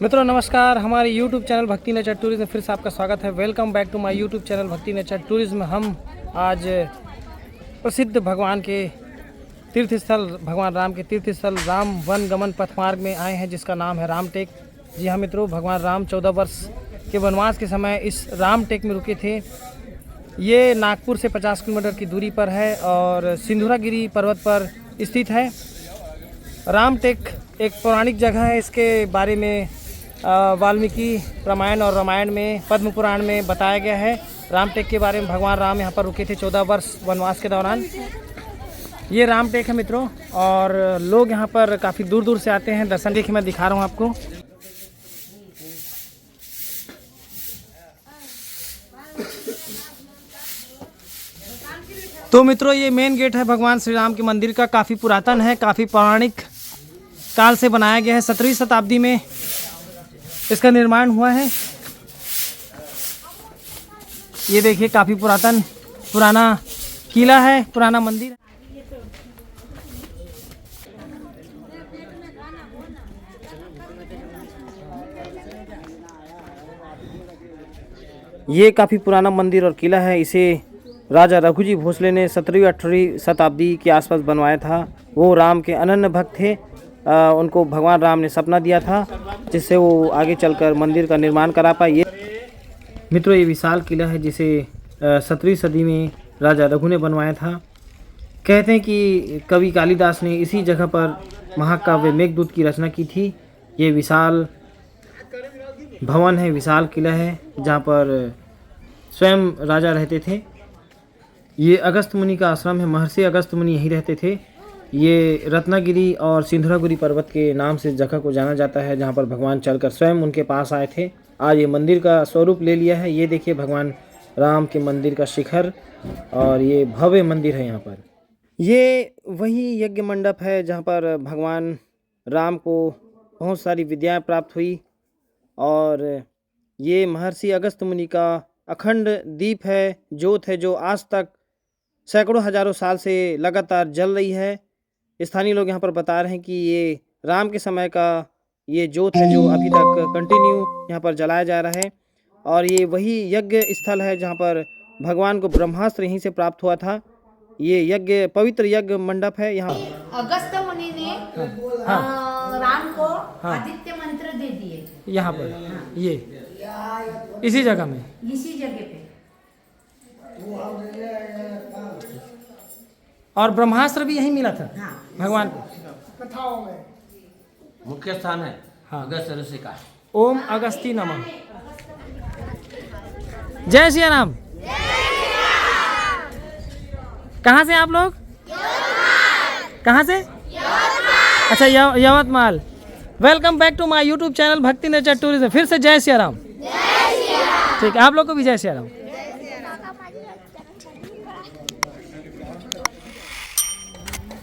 मित्रों नमस्कार, हमारे YouTube channel Bhakti nature tourism में फिर से आपका स्वागत है। Welcome back to my YouTube channel Bhakti nature tourism. हम आज प्रसिद्ध भगवान के तीर्थ स्थल, भगवान राम के तीर्थ स्थल राम वन गमन पथ मार्ग में आए हैं, जिसका नाम है रामटेक। जी हाँ मित्रों, भगवान राम 14 वर्ष के वनवास के समय इस रामटेक में रुके थे। ये नागपुर से 50 किलोमीटर की दूरी पर है और सिंधुरागिरी पर्वत पर स्थित है। रामटेक एक पौराणिक जगह है। इसके बारे में वाल्मीकि रामायण और रामायण में, पद्म पुराण में बताया गया है। रामटेक के बारे में भगवान राम यहाँ पर रुके थे 14 वर्ष वनवास के दौरान। ये रामटेक है मित्रों, और लोग यहाँ पर काफ़ी दूर दूर से आते हैं दर्शन। देखिए मैं दिखा रहा हूँ आपको। तो मित्रों ये मेन गेट है भगवान श्री राम के मंदिर का। काफ़ी पुरातन है, काफ़ी पौराणिक काल से बनाया गया है। 17वीं शताब्दी में इसका निर्माण हुआ है। ये देखिए काफ़ी पुराना किला है, पुराना मंदिर है। ये काफ़ी पुराना मंदिर और किला है। इसे राजा रघुजी भोसले ने 17वीं 18वीं शताब्दी के आसपास बनवाया था। वो राम के अनन्य भक्त थे। उनको भगवान राम ने सपना दिया था, जिससे वो आगे चलकर मंदिर का निर्माण करा पाए। ये मित्रों ये विशाल किला है, जिसे 17वीं सदी में राजा रघु ने बनवाया था। कहते हैं कि कवि कालिदास ने इसी जगह पर महाकाव्य मेघदूत की रचना की थी। ये विशाल भवन है, विशाल किला है, जहाँ पर स्वयं राजा रहते थे। ये अगस्त मुनि का आश्रम है। महर्षि अगस्त मुनि यहीं रहते थे। ये रत्नागिरी और सिंधुरागिरी पर्वत के नाम से जगह को जाना जाता है, जहाँ पर भगवान चलकर स्वयं उनके पास आए थे। आज ये मंदिर का स्वरूप ले लिया है। ये देखिए भगवान राम के मंदिर का शिखर, और ये भव्य मंदिर है। यहाँ पर ये वही यज्ञ मंडप है जहाँ पर भगवान राम को बहुत सारी विद्याएं प्राप्त हुई। और ये महर्षि अगस्त मुनि का अखंड दीप है, ज्योत है, जो आज तक सैकड़ों हजारों साल से लगातार जल रही है। स्थानीय लोग यहाँ पर बता रहे हैं कि ये राम के समय का ये ज्योत है, जो अभी तक कंटिन्यू यहाँ पर जलाया जा रहा है। और ये वही यज्ञ स्थल है जहाँ पर भगवान को ब्रह्मास्त्र यहीं से प्राप्त हुआ था। ये यज्ञ पवित्र यज्ञ मंडप है। यहाँ अगस्त मुनि ने राम को आदित्य मंत्र दे दिए। यहाँ पर ये इसी जगह में, इसी जगह पे। और ब्रह्मास्त्र भी यहीं मिला था भगवान को। मुख्य स्थान है अगस्त ऋषि का। ओम अगस्ती नमः। जय श्री राम। कहाँ से आप लोग? कहाँ से? अच्छा Yavatmal. Welcome back to my YouTube channel Bhakti nature tourism. फिर से जय श्री राम। ठीक है, आप लोग को भी जय श्री राम।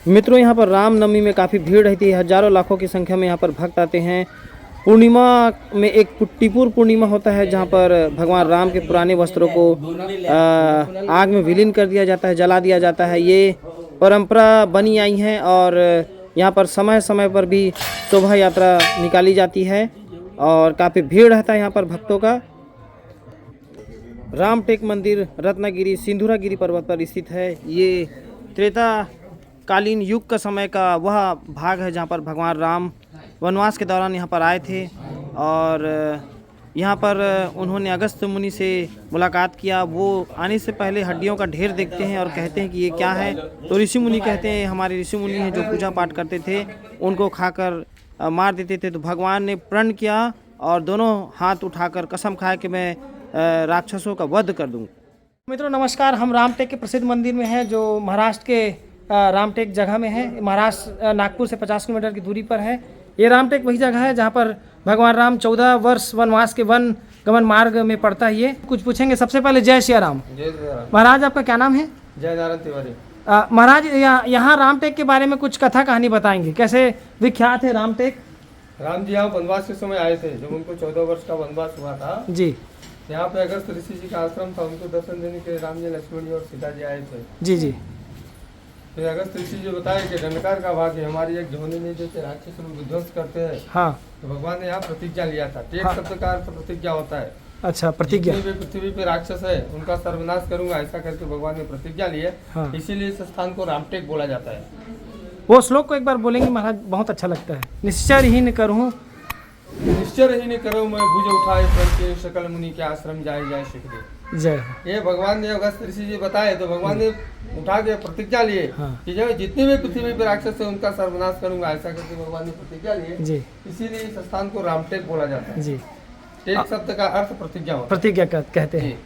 मित्रों यहाँ पर रामनवमी में काफ़ी भीड़ रहती है। हजारों लाखों की संख्या में यहाँ पर भक्त आते हैं। पूर्णिमा में एक टिपुर पूर्णिमा होता है, जहाँ पर भगवान राम के पुराने वस्त्रों को आग में विलीन कर दिया जाता है, जला दिया जाता है। ये परंपरा बनी आई है, और यहाँ पर समय समय पर भी शोभा यात्रा निकाली जाती है, और काफ़ी भीड़ रहता है यहाँ पर भक्तों का। रामटेक मंदिर रत्नागिरी सिंधुरागिरी पर्वत पर स्थित है। ये त्रेता कालीन युग का समय का वह भाग है, जहाँ पर भगवान राम वनवास के दौरान यहाँ पर आए थे। और यहाँ पर उन्होंने अगस्त मुनि से मुलाकात किया। वो आने से पहले हड्डियों का ढेर देखते हैं और कहते हैं कि ये क्या है। तो ऋषि मुनि कहते हैं, हमारे ऋषि मुनि हैं जो पूजा पाठ करते थे, उनको खाकर मार देते थे। तो भगवान ने प्रण किया और दोनों हाथ उठाकर कसम खाया कि मैं राक्षसों का वध कर दूँगा। मित्रों नमस्कार, हम रामटेक के प्रसिद्ध मंदिर में हैं, जो महाराष्ट्र के रामटेक जगह में है। महाराष्ट्र नागपुर से 50 किलोमीटर की दूरी पर है। ये रामटेक वही जगह है जहाँ पर भगवान राम 14 वर्ष वनवास के वन गमन मार्ग में पड़ता है। ये कुछ पूछेंगे। सबसे पहले जय श्री राम। महाराज आपका क्या नाम है? जय नारायण तिवारी। महाराज यहाँ रामटेक के बारे में कुछ कथा कहानी बताएंगे, कैसे विख्यात है रामटेक? राम जी यहाँ वनवास के समय आए थे, जब उनको 14 वर्ष का वनवास हुआ था जी। यहाँ पे अगस्त ऋषि जी का आश्रम था। उनको दर्शन देने के लिए राम जी, लक्ष्मण जी और सीता जी आए थे। जी जी। फिर अगस्त ऋषि जी बताए कि दंडकार का भाग है, हमारी एक ध्वनि में जैसे राक्षस लोग विध्वंस करते हैं, हाँ तो भगवान ने यहाँ प्रतिज्ञा लिया था। टेक हाँ। शब्द का अर्थ प्रतिज्ञा होता है। अच्छा, प्रतिज्ञा। जितने भी पृथ्वी पे राक्षस है उनका सर्वनाश करूंगा, ऐसा करके भगवान ने प्रतिज्ञा ली है। हाँ। इसीलिए इस स्थान को रामटेक बोला जाता है। वो श्लोक को एक बार बोलेंगे महाराज, बहुत अच्छा लगता है। निश्चर ही न करूँ, निश्चर ही नहीं करो मैं भुज उठाए करके सकल मुनि के आश्रम जाए जाए सुखदेव। जय हो। ये भगवान ने अगस्त ऋषि जी बताए, तो भगवान ने उठा के प्रतिज्ञा लिए हाँ। कि जब जितने भी पृथ्वी पे राक्षस है उनका सर्वनाश करूंगा, ऐसा करके भगवान ने प्रतिज्ञा लिए। जी इसीलिए इस स्थान को रामटेक बोला जाता है। जी, टेक शब्द का अर्थ प्रतिज्ञा होता प्रतिज्ञा कहते है। हैं। जी।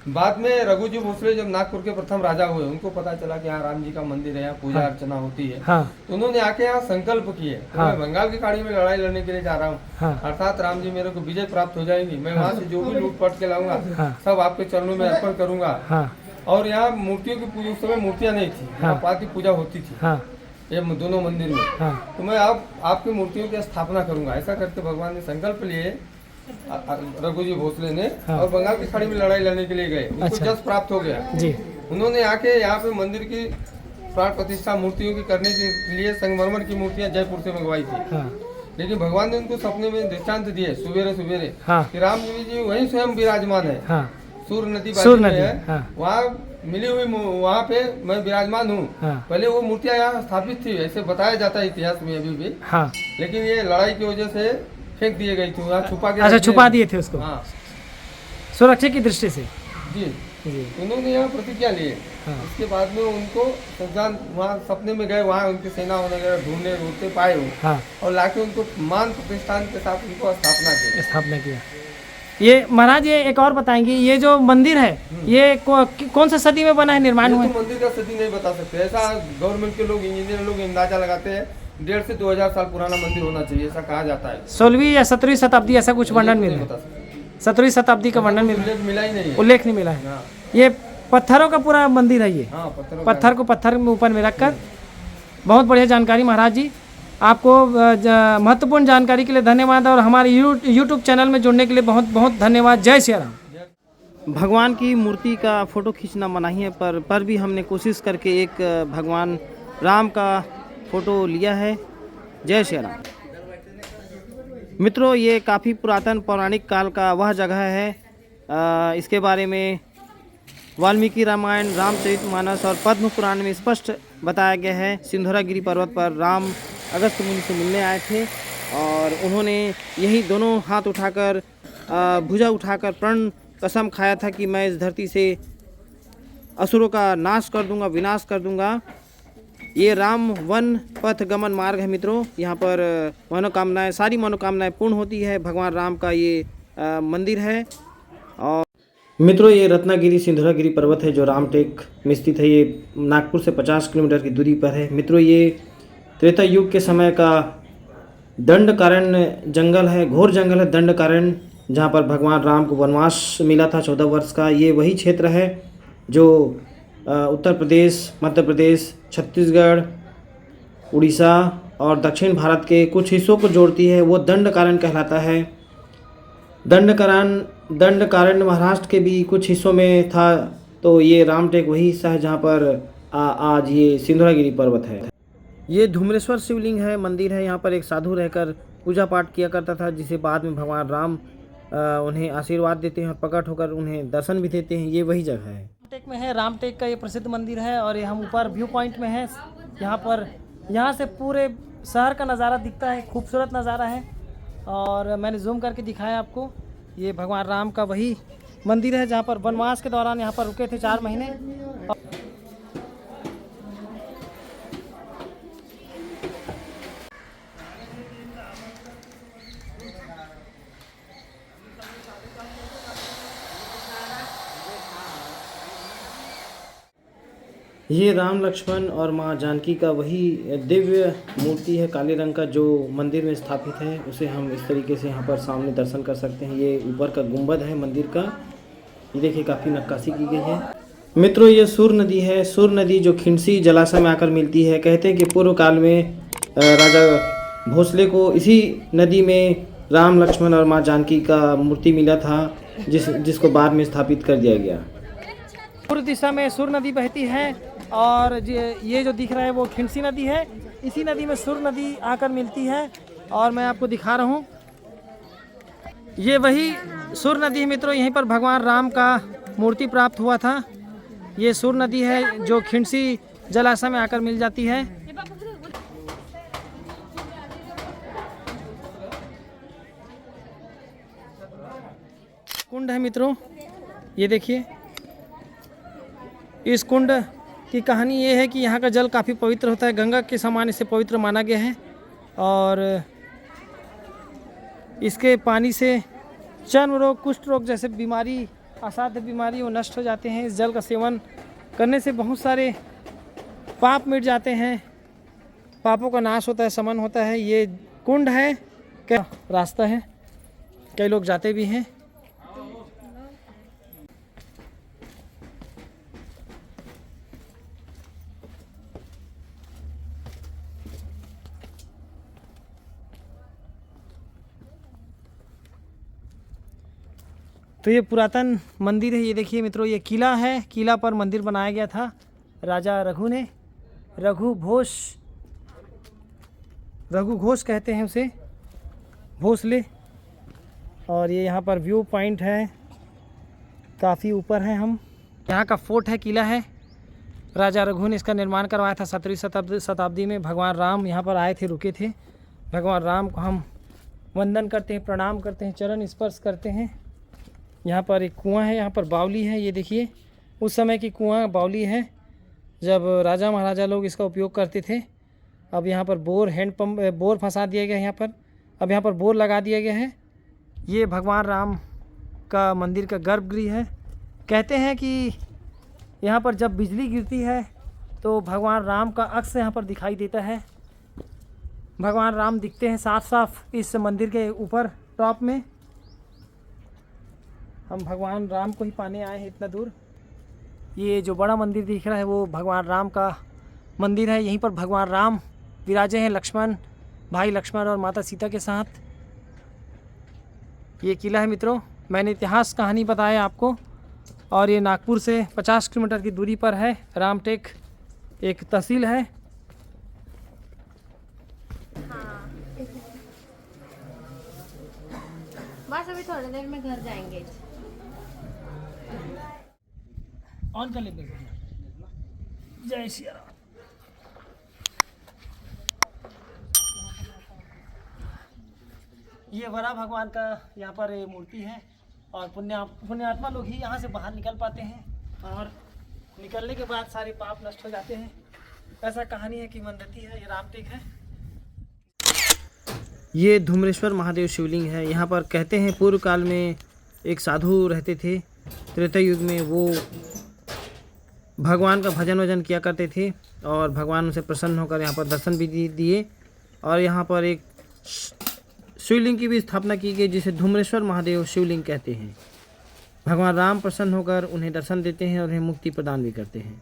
बाद में रघुजी भोसले जब नागपुर के प्रथम राजा हुए, उनको पता चला कि यहाँ राम जी का मंदिर है, यहाँ पूजा अर्चना होती है, हाँ तो उन्होंने आके यहाँ संकल्प किए, हाँ। मैं बंगाल की खाड़ी में लड़ाई लड़ने के लिए जा रहा हूँ, हाँ अर्थात राम जी मेरे को विजय प्राप्त हो जाएगी, मैं वहाँ से जो भी लूट पट के लाऊंगा हाँ। सब आपके चरणों में अर्पण करूंगा। हाँ और यहाँ मूर्तियों की पूजा, उस समय मूर्तियाँ नहीं थी, यहाँ हाँ। पाठ की पूजा होती थी हाँ ये दोनों मंदिर में, हाँ तो मैं आपकी मूर्तियों की स्थापना करूंगा, ऐसा करके भगवान ने संकल्प लिए रघुजी भोसले ने। हाँ। और बंगाल की खाड़ी में लड़ाई लड़ने के लिए गए, उनको अच्छा। जस प्राप्त हो गया। जी, उन्होंने आके यहाँ पे मंदिर की प्राण प्रतिष्ठा मूर्तियों की करने के लिए संगमरमर की मूर्तियां जयपुर से मंगवाई थी। हाँ लेकिन भगवान ने उनको सपने में दृष्टांत दिए सवेरे सवेरे हाँ कि राम जी वहीं स्वयं विराजमान है, हाँ सूर नदी सूर बाजू में नदी, है, हाँ। वहाँ मिली हुई वहाँ पे मैं विराजमान हूँ। हाँ। पहले वो मूर्तियाँ यहाँ स्थापित थी, ऐसे बताया जाता है इतिहास में अभी भी, हाँ। लेकिन ये लड़ाई की वजह से फेंक दिए गई थी, वहाँ छुपा के अच्छा, रख छुपा दिए थे उसको हाँ सुरक्षा की दृष्टि से। जी। जी उन्होंने यहाँ प्रतिज्ञा लिए। हाँ। उसके बाद में उनको संजान वहाँ सपने में गए, वहाँ उनकी सेना वगैरह ढूंढते पाए हो, हाँ और लाके उनको मान प्रतिष्ठान के साथ उनको स्थापना की। स्थापना किया। ये महाराज, ये एक और बताएंगे, ये जो मंदिर है ये कौन सा सदी में बना है, निर्माण हुआ ये है? तो मंदिर का सदी नहीं बता सकते, ऐसा गवर्नमेंट के लोग, इंजीनियर लोग अंदाजा लगाते हैं 1.5 से 2000 साल पुराना मंदिर होना चाहिए, ऐसा कहा जाता है। 16वीं या 17वीं शताब्दी ऐसा कुछ वर्णन नहीं मिला बता है? सकते, 17वीं शताब्दी का वर्णन मिला, उल्लेख मिला ही नहीं है। उल्लेख नहीं मिला है। हाँ ये पत्थरों का पूरा मंदिर है ये, हाँ, पत्थरों का। पत्थर को पत्थर में ऊपर में रखकर। बहुत बढ़िया जानकारी महाराज जी, आपको महत्वपूर्ण जानकारी के लिए धन्यवाद, और हमारे यूट्यूब चैनल में जुड़ने के लिए बहुत बहुत धन्यवाद। जय श्री राम। भगवान की मूर्ति का फ़ोटो खींचना मनाही है, पर भी हमने कोशिश करके एक भगवान राम का फ़ोटो लिया है। जय श्री राम। मित्रों, ये काफ़ी पुरातन पौराणिक काल का वह जगह है, इसके बारे में वाल्मीकि रामायण, रामचरितमानस और पद्म पुराण में स्पष्ट बताया गया है। सिंधोरागिरी पर्वत पर राम अगस्त मुनि से मिलने आए थे, और उन्होंने यही दोनों हाथ उठाकर भुजा उठाकर प्रण कसम खाया था कि मैं इस धरती से असुरों का नाश कर दूंगा, विनाश कर दूंगा। ये राम वन पथ गमन मार्ग है मित्रों, यहाँ पर मनोकामनाएं, सारी मनोकामनाएं पूर्ण होती है। भगवान राम का ये मंदिर है। और मित्रों, ये रत्नागिरी सिंधुरागिरी पर्वत है जो रामटेक में स्थित है। ये नागपुर से 50 किलोमीटर की दूरी पर है। मित्रों, ये त्रेता युग के समय का दंडकारण्य जंगल है, घोर जंगल है दंडकारण्य, जहाँ पर भगवान राम को वनवास मिला था 14 वर्ष का। ये वही क्षेत्र है जो उत्तर प्रदेश, मध्य प्रदेश, छत्तीसगढ़, उड़ीसा और दक्षिण भारत के कुछ हिस्सों को जोड़ती है। वो दंडकारण्य कहलाता है। दंडकारण्य महाराष्ट्र के भी कुछ हिस्सों में था, तो ये रामटेक वही हिस्सा है जहाँ पर आज ये सिंधुरागिरी पर्वत है। ये धूम्रेश्वर शिवलिंग है, मंदिर है। यहाँ पर एक साधु रहकर पूजा पाठ किया करता था, जिसे बाद में भगवान राम उन्हें आशीर्वाद देते हैं और प्रकट होकर उन्हें दर्शन भी देते हैं। ये वही जगह है, रामटेक में है। रामटेक का ये प्रसिद्ध मंदिर है, और ये हम ऊपर व्यू पॉइंट में हैं। यहाँ से पूरे शहर का नज़ारा दिखता है, खूबसूरत नज़ारा है। और मैंने जूम करके दिखाया आपको, ये भगवान राम का वही मंदिर है जहाँ पर वनवास के दौरान यहाँ पर रुके थे 4 महीने। ये राम लक्ष्मण और माँ जानकी का वही दिव्य मूर्ति है काले रंग का, जो मंदिर में स्थापित है। उसे हम इस तरीके से यहाँ पर सामने दर्शन कर सकते हैं। ये ऊपर का गुंबद है मंदिर का, ये देखिए काफ़ी नक्काशी की गई है। मित्रों, ये सूर नदी है। सूर नदी जो खिंडसी जलाशय में आकर मिलती है। कहते हैं कि पूर्व काल में राजा भोसले को इसी नदी में राम लक्ष्मण और माँ जानकी का मूर्ति मिला था, जिसको बाद में स्थापित कर दिया गया। पूर्व दिशा में सूर नदी बहती है, और ये जो दिख रहा है वो खिंडसी नदी है। इसी नदी में सुर नदी आकर मिलती है और मैं आपको दिखा रहा हूँ, ये वही सुर नदी है मित्रों। यहीं पर भगवान राम का मूर्ति प्राप्त हुआ था। ये सुर नदी है जो खिंडसी जलाशय में आकर मिल जाती है। कुंड है मित्रों, ये देखिए। इस कुंड की कहानी ये है कि यहाँ का जल काफ़ी पवित्र होता है, गंगा के समान इसे पवित्र माना गया है और इसके पानी से चर्म रोग, कुष्ठ रोग जैसे बीमारी, असाध्य बीमारी वो नष्ट हो जाते हैं। इस जल का सेवन करने से बहुत सारे पाप मिट जाते हैं, पापों का नाश होता है, समन होता है। ये कुंड है, क्या रास्ता है, कई लोग जाते भी हैं। तो ये पुरातन मंदिर है, ये देखिए मित्रों। ये किला है, किला पर मंदिर बनाया गया था राजा रघु ने। रघु घोष कहते हैं उसे, भोसले। और ये यहाँ पर व्यू पॉइंट है, काफ़ी ऊपर है हम। यहाँ का फोर्ट है, किला है। राजा रघु ने इसका निर्माण करवाया था 17वीं शताब्दी में। भगवान राम यहाँ पर आए थे, रुके थे। भगवान राम को हम वंदन करते हैं, प्रणाम करते हैं, चरण स्पर्श करते हैं। यहाँ पर एक कुआं है, यहाँ पर बावली है, ये देखिए। उस समय की कुआं बावली है, जब राजा महाराजा लोग इसका उपयोग करते थे। अब यहाँ पर बोर फंसा दिया गया है यहाँ पर। अब यहाँ पर बोर लगा दिया गया है। ये भगवान राम का मंदिर का गर्भगृह है। कहते हैं कि यहाँ पर जब बिजली गिरती है तो भगवान राम का अक्स यहाँ पर दिखाई देता है। भगवान राम दिखते हैं साफ साफ इस मंदिर के ऊपर टॉप में। हम भगवान राम को ही पाने आए हैं इतना दूर। ये जो बड़ा मंदिर दिख रहा है वो भगवान राम का मंदिर है। यहीं पर भगवान राम विराजे हैं, भाई लक्ष्मण और माता सीता के साथ। ये किला है मित्रों। मैंने इतिहास कहानी बताया आपको। और ये नागपुर से 50 किलोमीटर की दूरी पर है। रामटेक एक तहसील है। हाँ। बस अभी थोड़ी देर में घर जाएंगे। ऑन कर ले। जय श्री राम। ये वरा भगवान का यहाँ पर मूर्ति है और पुण्यात्मा लोग ही यहाँ से बाहर निकल पाते हैं और निकलने के बाद सारे पाप नष्ट हो जाते हैं। ऐसा कहानी है कि मनरती है, ये रामटेक है। ये धूम्रेश्वर महादेव शिवलिंग है। यहाँ पर कहते हैं पूर्व काल में एक साधु रहते थे, त्रेता युग में। वो भगवान का भजन वजन किया करते थे और भगवान उनसे प्रसन्न होकर यहाँ पर दर्शन भी दिए। और यहाँ पर एक शिवलिंग की भी स्थापना की गई जिसे धूम्रेश्वर महादेव शिवलिंग कहते हैं। भगवान राम प्रसन्न होकर उन्हें दर्शन देते हैं और उन्हें मुक्ति प्रदान भी करते हैं।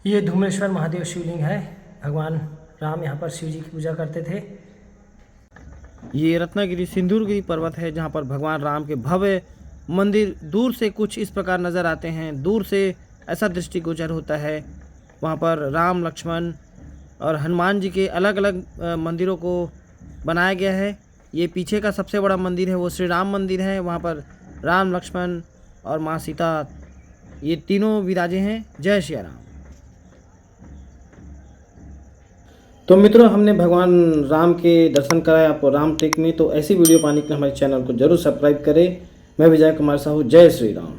ये धूम्रेश्वर महादेव शिवलिंग है। भगवान राम यहाँ पर शिव जी की पूजा करते थे। ये रत्नागिरी सिंदूरगिरी पर्वत है जहाँ पर भगवान राम के भव्य मंदिर दूर से कुछ इस प्रकार नज़र आते हैं। दूर से ऐसा दृष्टिगोचर होता है। वहाँ पर राम, लक्ष्मण और हनुमान जी के अलग अलग मंदिरों को बनाया गया है। ये पीछे का सबसे बड़ा मंदिर है वो श्री राम मंदिर है। वहाँ पर राम, लक्ष्मण और माँ सीता ये तीनों विराजे हैं। जय श्री राम। तो मित्रों, हमने भगवान राम के दर्शन कराए आपको रामटेक में। तो ऐसी वीडियो पाने के लिए हमारे चैनल को जरूर सब्सक्राइब करें। मैं विजय कुमार साहू। जय श्री राम।